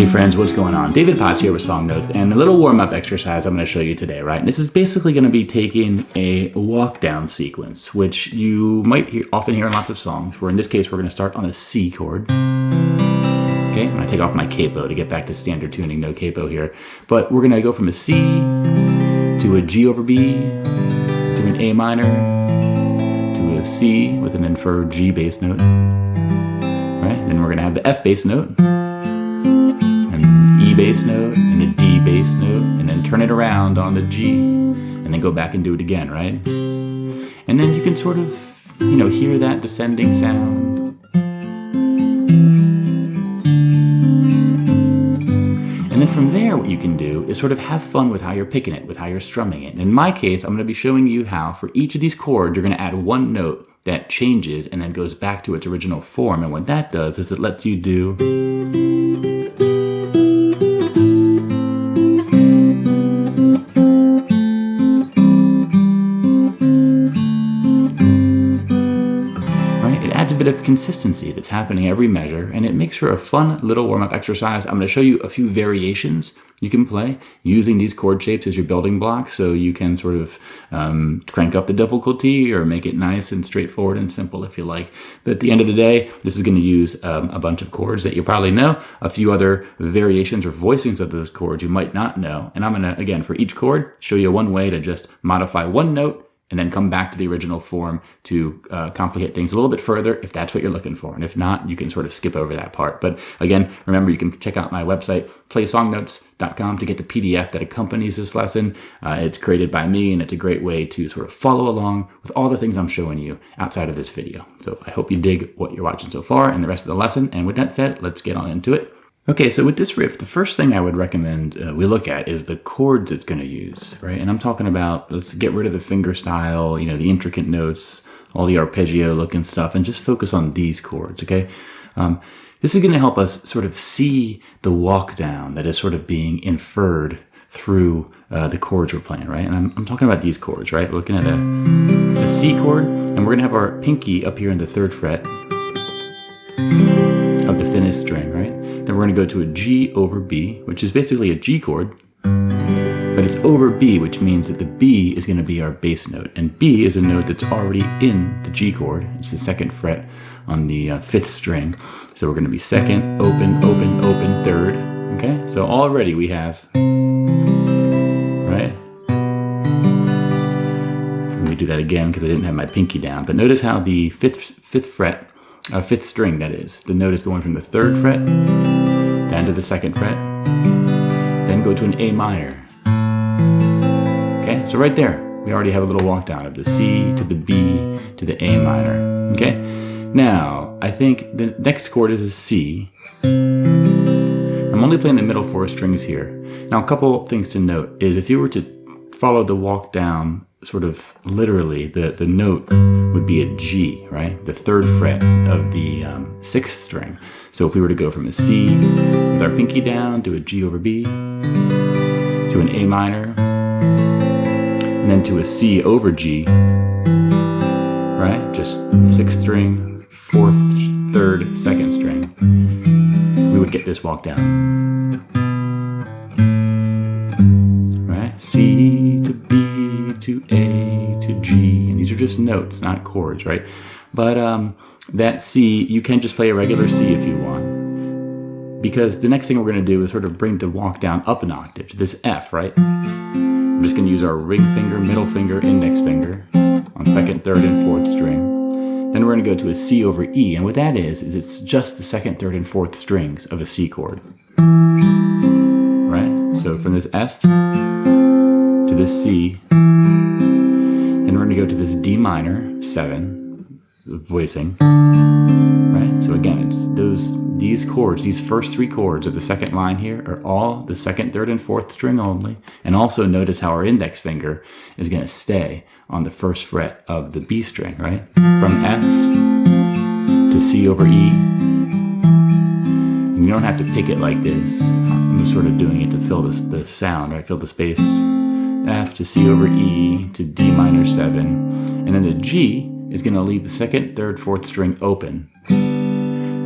Hey friends, what's going on? David Potts here with Song Notes, and the little warm-up exercise I'm going to show you today, right? This is basically going to be taking a walk-down sequence, which you might often hear in lots of songs, where in this case we're going to start on a C chord. Okay, I'm going to take off my capo to get back to standard tuning, no capo here. But we're going to go from a C to a G over B, to an A minor, to a C with an inferred G bass note, right? Then we're going to have the F bass note, E bass note and a D bass note, and then turn it around on the G and then go back and do it again, right? And then you can sort of, hear that descending sound. And then from there, what you can do is sort of have fun with how you're picking it, with how you're strumming it. And in my case, I'm going to be showing you how for each of these chords, you're going to add one note that changes and then goes back to its original form. And what that does is it lets you do a bit of consistency that's happening every measure, and it makes for a fun little warm-up exercise. I'm going to show you a few variations you can play using these chord shapes as your building blocks, so you can sort of crank up the difficulty or make it nice and straightforward and simple if you like. But at the end of the day, this is going to use a bunch of chords that you probably know, a few other variations or voicings of those chords you might not know, and I'm going to, again, for each chord, show you one way to just modify one note and then come back to the original form to complicate things a little bit further if that's what you're looking for. And if not, you can sort of skip over that part. But again, remember, you can check out my website, playsongnotes.com, to get the PDF that accompanies this lesson. It's created by me, and it's a great way to sort of follow along with all the things I'm showing you outside of this video. So I hope you dig what you're watching so far and the rest of the lesson. And with that said, let's get on into it. Okay, so with this riff, the first thing I would recommend we look at is the chords it's going to use, right? And I'm talking about, let's get rid of the fingerstyle, the intricate notes, all the arpeggio looking stuff, and just focus on these chords, okay? This is going to help us sort of see the walk down that is sort of being inferred through the chords we're playing, right? And I'm talking about these chords, right? We're looking at a C chord, and we're going to have our pinky up here in the 3rd fret of the thinnest string, right? Then we're going to go to a G over B, which is basically a G chord, but it's over B, which means that the B is going to be our bass note. And B is a note that's already in the G chord. It's the 2nd fret on the 5th string. So we're going to be 2nd, open, open, open, 3rd. Okay, so already we have, right? Let me do that again because I didn't have my pinky down. But notice how the 5th fret, 5th string that is, the note is going from the 3rd fret down to the 2nd fret, then go to an A minor. Okay, so right there, we already have a little walk down of the C to the B to the A minor. Okay, now I think the next chord is a C. I'm only playing the middle 4 strings here. Now a couple things to note is if you were to follow the walk down sort of literally, the note would be a G, right? The 3rd fret of the 6th string. So if we were to go from a C with our pinky down to a G over B, to an A minor, and then to a C over G, right? Just 6th string, 4th, 3rd, 2nd string, we would get this walk down. Right? C to B to A to G, and these are just notes, not chords, right? But that C, you can just play a regular C if you want, because the next thing we're going to do is sort of bring the walk down up an octave to this F, right? We're just going to use our ring finger, middle finger, index finger on 2nd, 3rd, and 4th string. Then we're going to go to a C over E, and what that is it's just the 2nd, 3rd, and 4th strings of a C chord, right? So from this F to this C, and we're going to go to this D minor 7 voicing, right? So again, it's these chords, these first 3 chords of the 2nd line here are all the 2nd, 3rd, and 4th string only. And also notice how our index finger is going to stay on the 1st fret of the B string, right? From F to C over E. And you don't have to pick it like this. I'm just sort of doing it to fill the sound, right? Fill the space. F to C over E to D minor 7. And then the G is going to leave the 2nd, 3rd, 4th string open.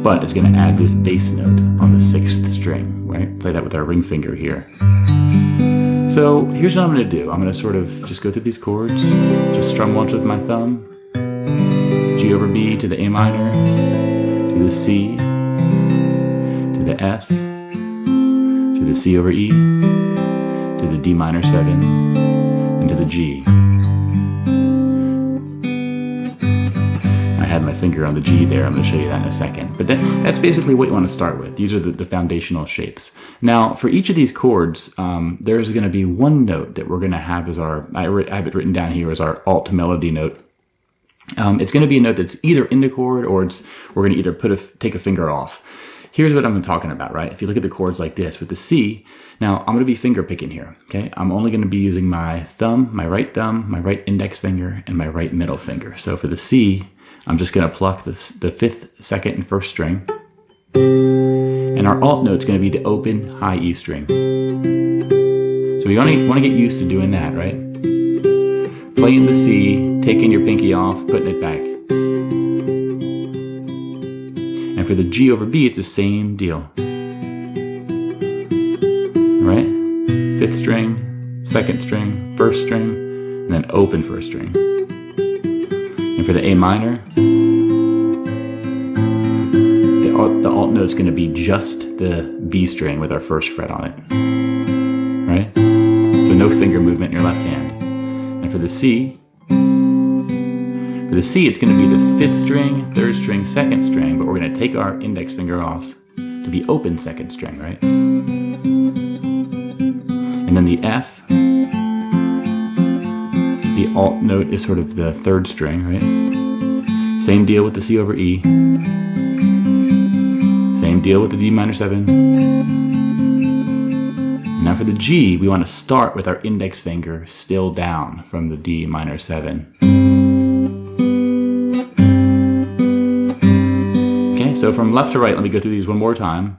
but it's going to add this bass note on the 6th string, right? Play that with our ring finger here. So here's what I'm going to do. I'm going to sort of just go through these chords, just strum once with my thumb, G over B to the A minor, to the C, to the F, to the C over E, to the D minor 7, and to the G. I had my finger on the G there. I'm going to show you that in a second. But that's basically what you want to start with. These are the foundational shapes. Now, for each of these chords, there's going to be one note that we're going to have as our, I have it written down here as our alt melody note. It's going to be a note that's either in the chord or we're going to either take a finger off. Here's what I'm talking about, right? If you look at the chords like this with the C, now I'm going to be finger picking here, okay? I'm only going to be using my thumb, my right index finger, and my right middle finger. So for the C, I'm just going to pluck the 5th, 2nd, and 1st string. And our alt note's going to be the open high E string. So we want to get used to doing that, right? Playing the C, taking your pinky off, putting it back. And for the G over B, it's the same deal. Right? 5th string, 2nd string, 1st string, and then open 1st string. And for the A minor, the alt note is going to be just the B string with our 1st fret on it. Right? So no finger movement in your left hand. And for the C, it's going to be the 5th string, 3rd string, 2nd string, but we're going to take our index finger off to be open 2nd string, right? And then the F, the alt note is sort of the 3rd string, right? Same deal with the C over E. Same deal with the D minor 7. Now for the G, we want to start with our index finger still down from the D minor 7. Okay, so from left to right, let me go through these one more time.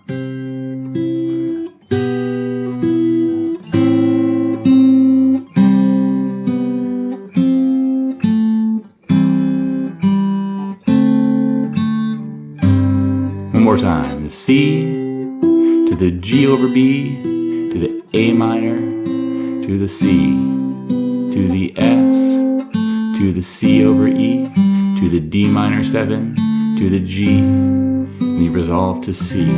One more time. The C to the G over B, to the A minor, to the C, to the S, to the C over E, to the D minor 7, to the G, and you resolve to C.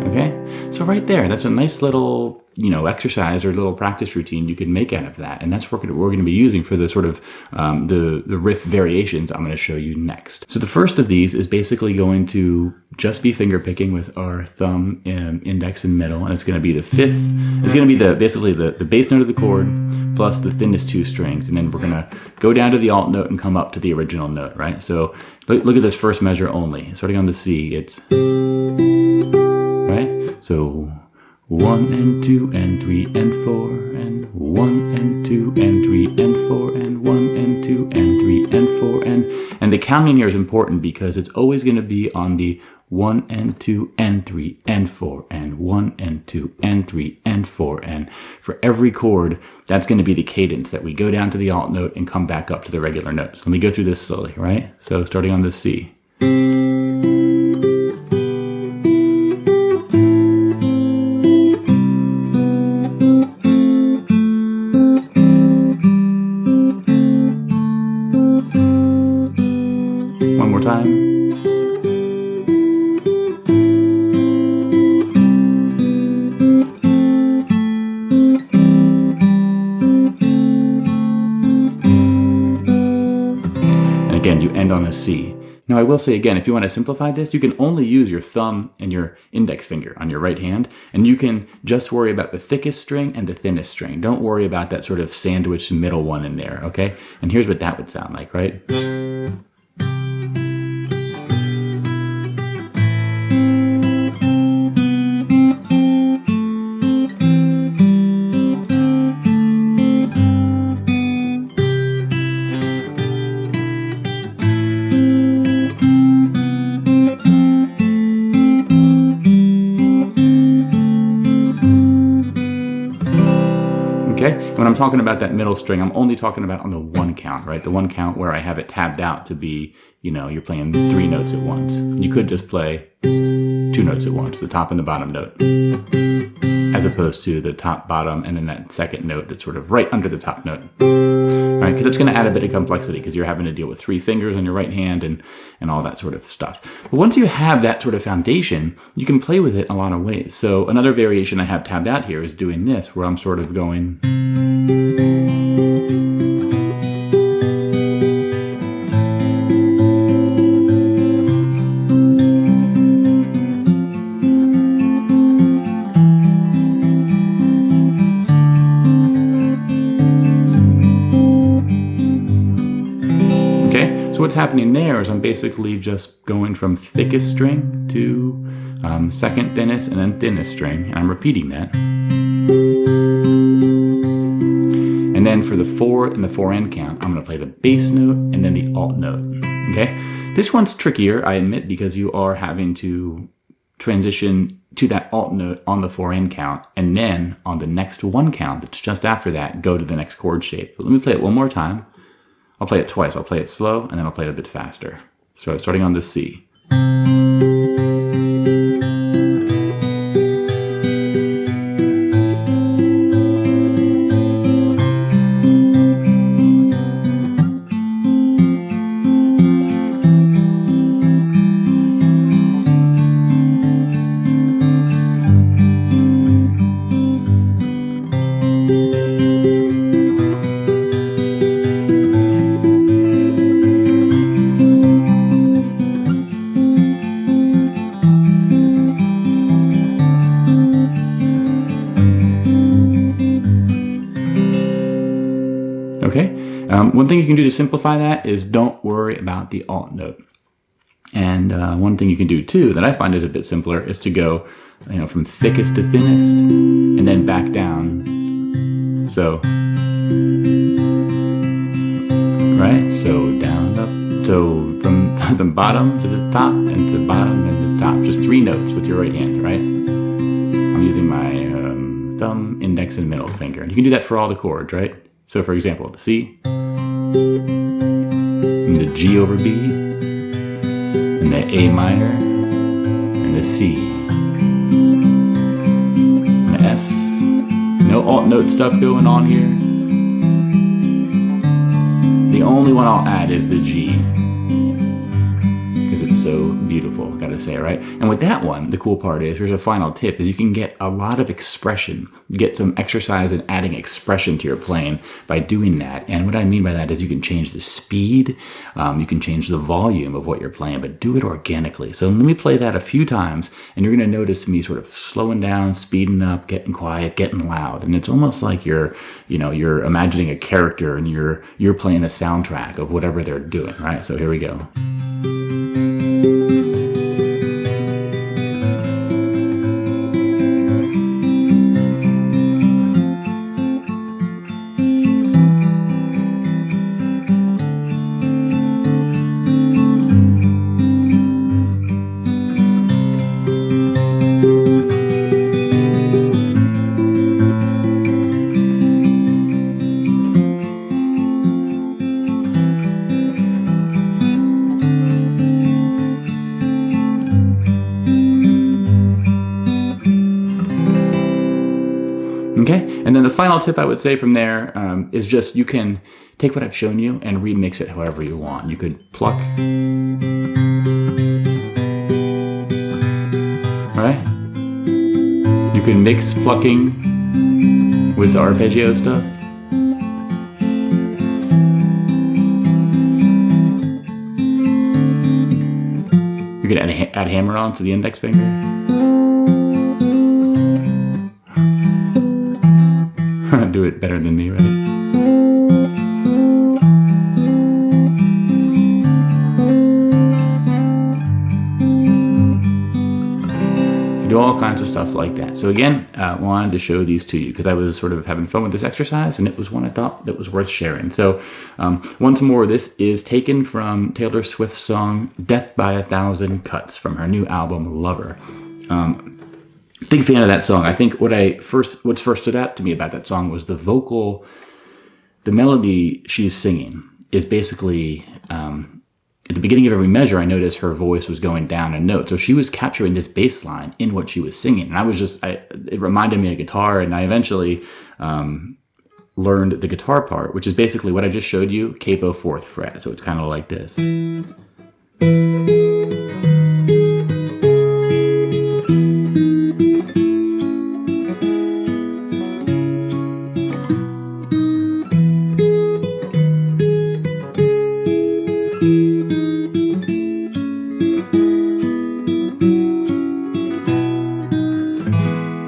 Okay? So right there, that's a nice little, exercise or little practice routine you can make out of that. And that's what we're going to be using for the sort of the riff variations I'm going to show you next. So the first of these is basically going to just be finger picking with our thumb, index, and middle. And it's going to be the 5th. It's going to be basically the bass note of the chord plus the thinnest 2 strings. And then we're going to go down to the alt note and come up to the original note, right? So look at this first measure only. Starting on the C, it's, right? So 1 and 2 and 3 and 4 and 1 and 2 and 3 and 4 and 1 and 2 and 3 and 4 and the counting here is important because it's always going to be on the 1 and 2 and 3 and 4 and 1 and 2 and 3 and 4 and for every chord that's going to be the cadence that we go down to the alt note and come back up to the regular notes. Let me go through this slowly, right? So starting on the C. One more time. And again, you end on a C. Now I will say again, if you want to simplify this, you can only use your thumb and your index finger on your right hand, and you can just worry about the thickest string and the thinnest string. Don't worry about that sort of sandwiched middle one in there, okay? And here's what that would sound like, right? Okay, when I'm talking about that middle string, I'm only talking about on the one count, right? The one count where I have it tabbed out to be, you know, you're playing 3 notes at once. You could just play 2 notes at once, the top and the bottom note, as opposed to the top, bottom, and then that second note that's sort of right under the top note. Right, because it's going to add a bit of complexity because you're having to deal with 3 fingers on your right hand and all that sort of stuff. But once you have that sort of foundation, you can play with it in a lot of ways. So another variation I have tabbed out here is doing this, where I'm sort of going... what's happening there is I'm basically just going from thickest string to second thinnest and then thinnest string, and I'm repeating that. And then for the 4 and the 4 count, I'm going to play the bass note and then the alt note. Okay, this one's trickier, I admit, because you are having to transition to that alt note on the 4 count, and then on the next 1 count that's just after that, go to the next chord shape. But let me play it one more time. I'll play it twice. I'll play it slow, and then I'll play it a bit faster. So starting on the C. Okay, one thing you can do to simplify that is don't worry about the alt note. And one thing you can do too that I find is a bit simpler is to go, you know, from thickest to thinnest and then back down. So, right? So down, up, so from the bottom to the top and to the bottom and the top. Just 3 notes with your right hand, right? I'm using my thumb, index, and middle finger. And you can do that for all the chords, right? So for example, the C, and the G over B, and the A minor, and the C, and the F. No alt note stuff going on here. The only one I'll add is the G, because it's so beautiful, gotta say, right? And with that one, the cool part is, here's a final tip, is you can get a lot of expression. You get some exercise in adding expression to your playing by doing that. And what I mean by that is you can change the speed, you can change the volume of what you're playing, but do it organically. So let me play that a few times, and you're gonna notice me sort of slowing down, speeding up, getting quiet, getting loud. And it's almost like you're imagining a character and you're playing a soundtrack of whatever they're doing, right? So here we go. Okay, and then the final tip I would say from there is just you can take what I've shown you and remix it however you want. You could pluck, right? You can mix plucking with the arpeggio stuff. You could add hammer on to the index finger. Do it better than me, right? You do all kinds of stuff like that. So again, I wanted to show these to you because I was sort of having fun with this exercise, and it was one I thought that was worth sharing. So once more, this is taken from Taylor Swift's song Death by a Thousand Cuts from her new album Lover. Big fan of that song. I think what's first stood out to me about that song was the vocal, the melody she's singing is basically, at the beginning of every measure, I noticed her voice was going down a note. So she was capturing this bass line in what she was singing. And it reminded me of guitar. And I eventually learned the guitar part, which is basically what I just showed you, capo 4th fret. So it's kind of like this.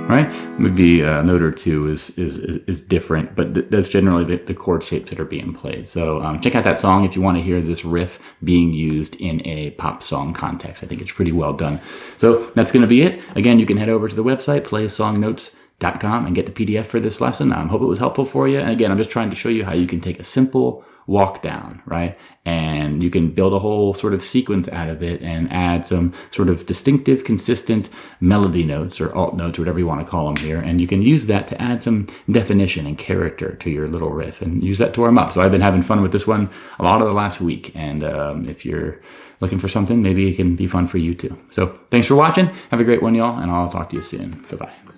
Right? Maybe a note or two is different, but that's generally the chord shapes that are being played. So check out that song if you want to hear this riff being used in a pop song context. I think it's pretty well done. So that's going to be it. Again, you can head over to the website, playsongnotes.com, and get the PDF for this lesson. I hope it was helpful for you. And again, I'm just trying to show you how you can take a simple walk down, right? And you can build a whole sort of sequence out of it and add some sort of distinctive, consistent melody notes or alt notes, whatever you want to call them here. And you can use that to add some definition and character to your little riff and use that to warm up. So I've been having fun with this one a lot of the last week. And if you're looking for something, maybe it can be fun for you too. So thanks for watching. Have a great one, y'all. And I'll talk to you soon. Bye-bye.